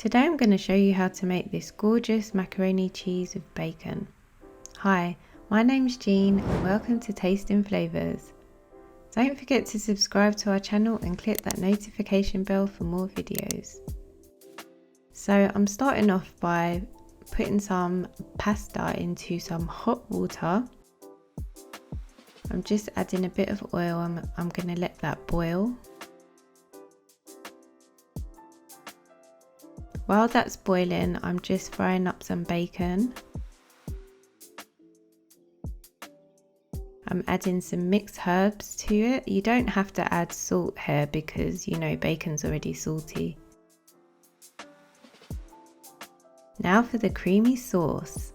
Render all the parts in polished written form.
Today I'm going to show you how to make this gorgeous macaroni cheese with bacon. Hi, my name's Jean and welcome to Tasting Flavours. Don't forget to subscribe to our channel and click that notification bell for more videos. So I'm starting off by putting some pasta into some hot water. I'm just adding a bit of oil and I'm going to let that boil. While that's boiling, I'm just frying up some bacon. I'm adding some mixed herbs to it. You don't have to add salt here because you know bacon's already salty. Now for the creamy sauce.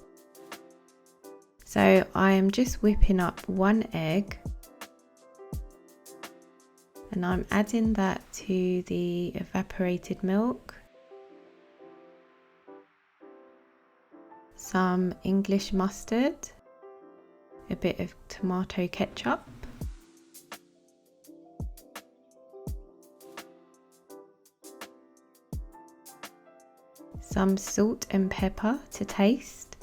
So I am just whipping up 1 egg and I'm adding that to the evaporated milk. Some English mustard, a bit of tomato ketchup, some salt and pepper to taste,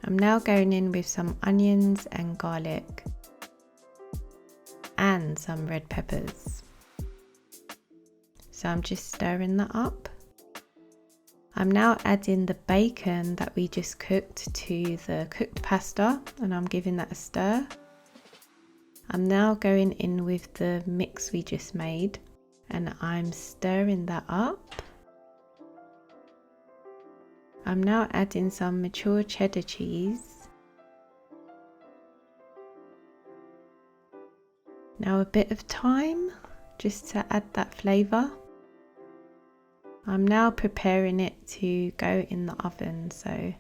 I'm now going in with some onions and garlic and some red peppers. So I'm just stirring that up. I'm now adding the bacon that we just cooked to the cooked pasta and I'm giving that a stir. I'm now going in with the mix we just made and I'm stirring that up. I'm now adding some mature cheddar cheese. Now a bit of thyme just to add that flavour. I'm now preparing it to go in the oven, so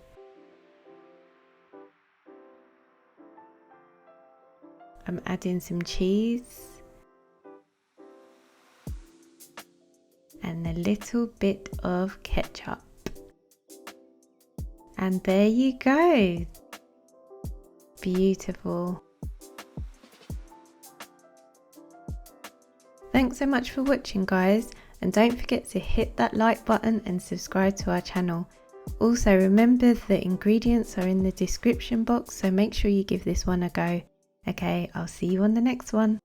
I'm adding some cheese and a little bit of ketchup. And there you go. Beautiful. Thanks so much for watching, guys. And don't forget to hit that like button and subscribe to our channel. Also remember the ingredients are in the description box, so make sure you give this one a go. Okay, I'll see you on the next one.